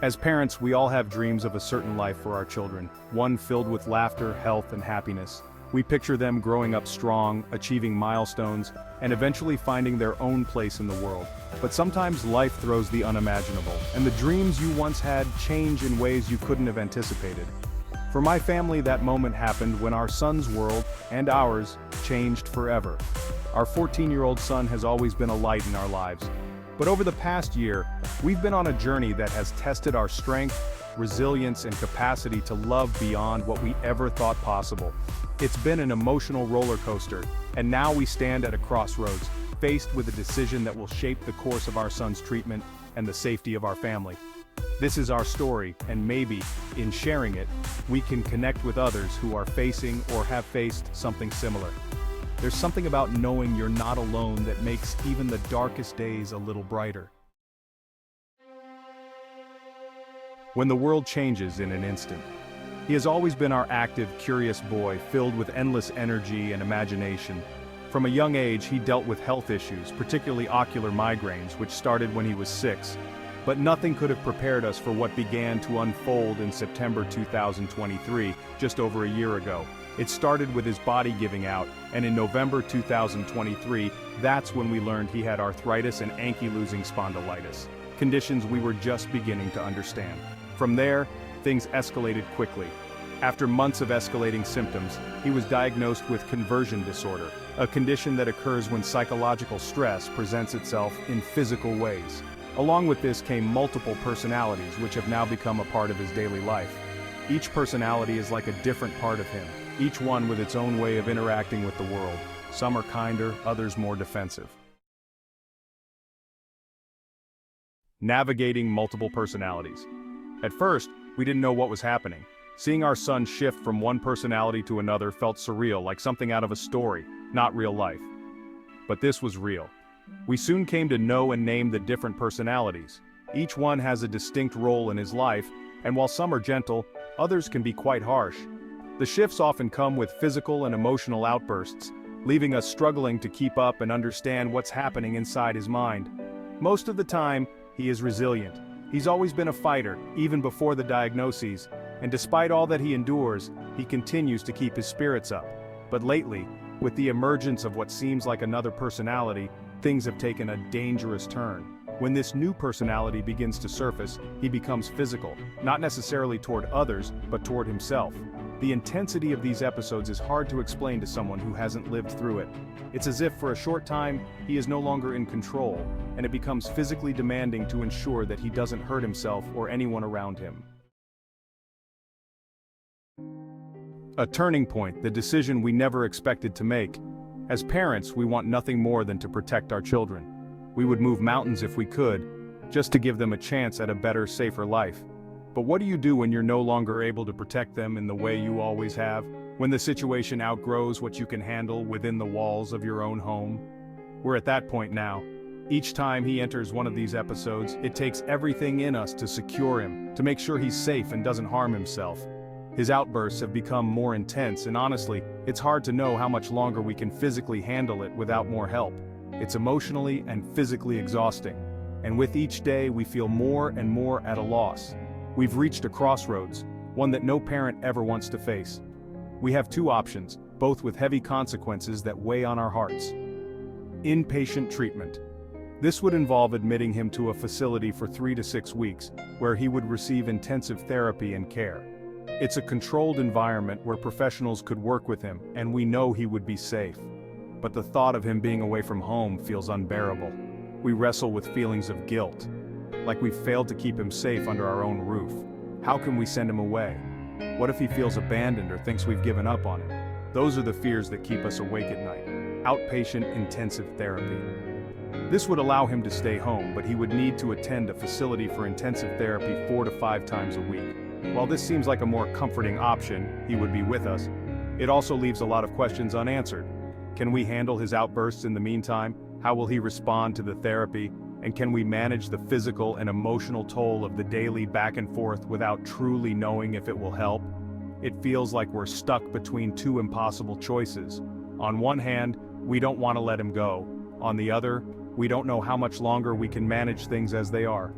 As parents, we all have dreams of a certain life for our children, one filled with laughter, health, and happiness. We picture them growing up strong, achieving milestones, and eventually finding their own place in the world. But sometimes life throws the unimaginable, and the dreams you once had change in ways you couldn't have anticipated. For my family, that moment happened when our son's world, and ours, changed forever. Our 14-year-old son has always been a light in our lives. But over the past year, we've been on a journey that has tested our strength, resilience, and capacity to love beyond what we ever thought possible. It's been an emotional roller coaster, and now we stand at a crossroads, faced with a decision that will shape the course of our son's treatment and the safety of our family. This is our story, and maybe, in sharing it, we can connect with others who are facing or have faced something similar. There's something about knowing you're not alone that makes even the darkest days a little brighter. When the world changes in an instant. He has always been our active, curious boy, filled with endless energy and imagination. From a young age, he dealt with health issues, particularly ocular migraines, which started when he was 6. But nothing could have prepared us for what began to unfold in September 2023, just over a year ago. It started with his body giving out, and in November 2023, that's when we learned he had arthritis and ankylosing spondylitis, conditions we were just beginning to understand. From there, things escalated quickly. After months of escalating symptoms, he was diagnosed with conversion disorder, a condition that occurs when psychological stress presents itself in physical ways. Along with this came multiple personalities, which have now become a part of his daily life. Each personality is like a different part of him, each one with its own way of interacting with the world. Some are kinder, others more defensive. Navigating multiple personalities. At first, we didn't know what was happening. Seeing our son shift from one personality to another felt surreal, like something out of a story, not real life. But this was real. We soon came to know and name the different personalities. Each one has a distinct role in his life, and while some are gentle, others can be quite harsh. The shifts often come with physical and emotional outbursts, leaving us struggling to keep up and understand what's happening inside his mind. Most of the time, he is resilient. He's always been a fighter, even before the diagnoses, and despite all that he endures, he continues to keep his spirits up. But lately, with the emergence of what seems like another personality, things have taken a dangerous turn. When this new personality begins to surface, he becomes physical, not necessarily toward others, but toward himself. The intensity of these episodes is hard to explain to someone who hasn't lived through it. It's as if for a short time, he is no longer in control, and it becomes physically demanding to ensure that he doesn't hurt himself or anyone around him. A turning point, the decision we never expected to make. As parents, we want nothing more than to protect our children. We would move mountains if we could, just to give them a chance at a better, safer life. But what do you do when you're no longer able to protect them in the way you always have? When the situation outgrows what you can handle within the walls of your own home? We're at that point now. Each time he enters one of these episodes, it takes everything in us to secure him, to make sure he's safe and doesn't harm himself. His outbursts have become more intense, and honestly, it's hard to know how much longer we can physically handle it without more help. It's emotionally and physically exhausting. And with each day, we feel more and more at a loss. We've reached a crossroads, one that no parent ever wants to face. We have two options, both with heavy consequences that weigh on our hearts. Inpatient treatment. This would involve admitting him to a facility for 3 to 6 weeks, where he would receive intensive therapy and care. It's a controlled environment where professionals could work with him, and we know he would be safe. But the thought of him being away from home feels unbearable. We wrestle with feelings of guilt, like we've failed to keep him safe under our own roof. How can we send him away? What if he feels abandoned or thinks we've given up on him? Those are the fears that keep us awake at night. Outpatient intensive therapy. This would allow him to stay home, but he would need to attend a facility for intensive therapy 4 to 5 times a week. While this seems like a more comforting option, he would be with us, it also leaves a lot of questions unanswered. Can we handle his outbursts in the meantime? How will he respond to the therapy? And can we manage the physical and emotional toll of the daily back and forth without truly knowing if it will help? It feels like we're stuck between two impossible choices. On one hand, we don't want to let him go. On the other, we don't know how much longer we can manage things as they are.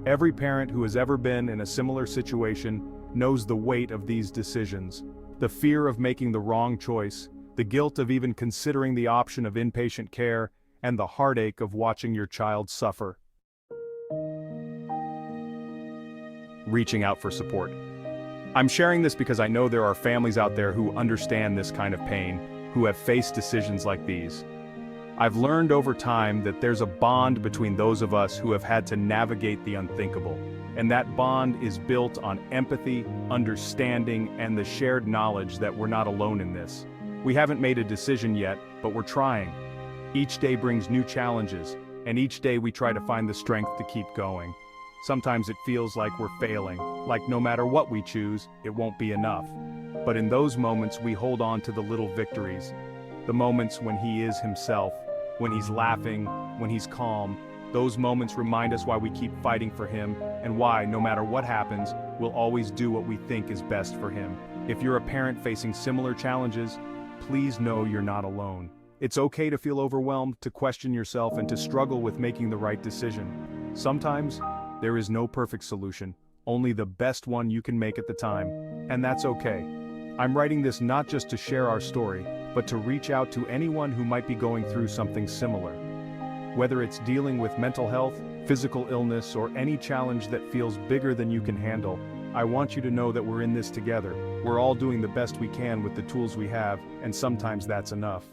Every parent who has ever been in a similar situation knows the weight of these decisions. The fear of making the wrong choice, the guilt of even considering the option of inpatient care, and the heartache of watching your child suffer. Reaching out for support. I'm sharing this because I know there are families out there who understand this kind of pain, who have faced decisions like these. I've learned over time that there's a bond between those of us who have had to navigate the unthinkable, and that bond is built on empathy, understanding, and the shared knowledge that we're not alone in this. We haven't made a decision yet, but we're trying. Each day brings new challenges, and each day we try to find the strength to keep going. Sometimes it feels like we're failing, like no matter what we choose, it won't be enough. But in those moments we hold on to the little victories. The moments when he is himself, when he's laughing, when he's calm. Those moments remind us why we keep fighting for him, and why, no matter what happens, we'll always do what we think is best for him. If you're a parent facing similar challenges, please know you're not alone. It's okay to feel overwhelmed, to question yourself, and to struggle with making the right decision. Sometimes, there is no perfect solution, only the best one you can make at the time, and that's okay. I'm writing this not just to share our story, but to reach out to anyone who might be going through something similar. Whether it's dealing with mental health, physical illness, or any challenge that feels bigger than you can handle, I want you to know that we're in this together. We're all doing the best we can with the tools we have, and sometimes that's enough.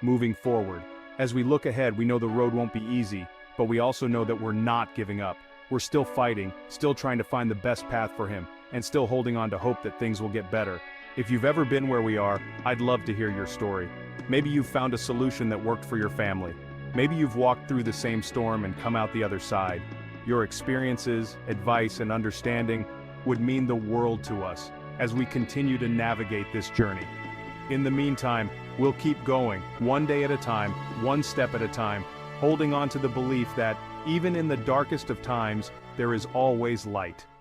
Moving forward. As we look ahead, we know the road won't be easy, but we also know that we're not giving up. We're still fighting, still trying to find the best path for him, and still holding on to hope that things will get better. If you've ever been where we are, I'd love to hear your story. Maybe you've found a solution that worked for your family. Maybe you've walked through the same storm and come out the other side. Your experiences, advice, and understanding would mean the world to us as we continue to navigate this journey. In the meantime, we'll keep going, one day at a time, one step at a time, holding on to the belief that, even in the darkest of times, there is always light.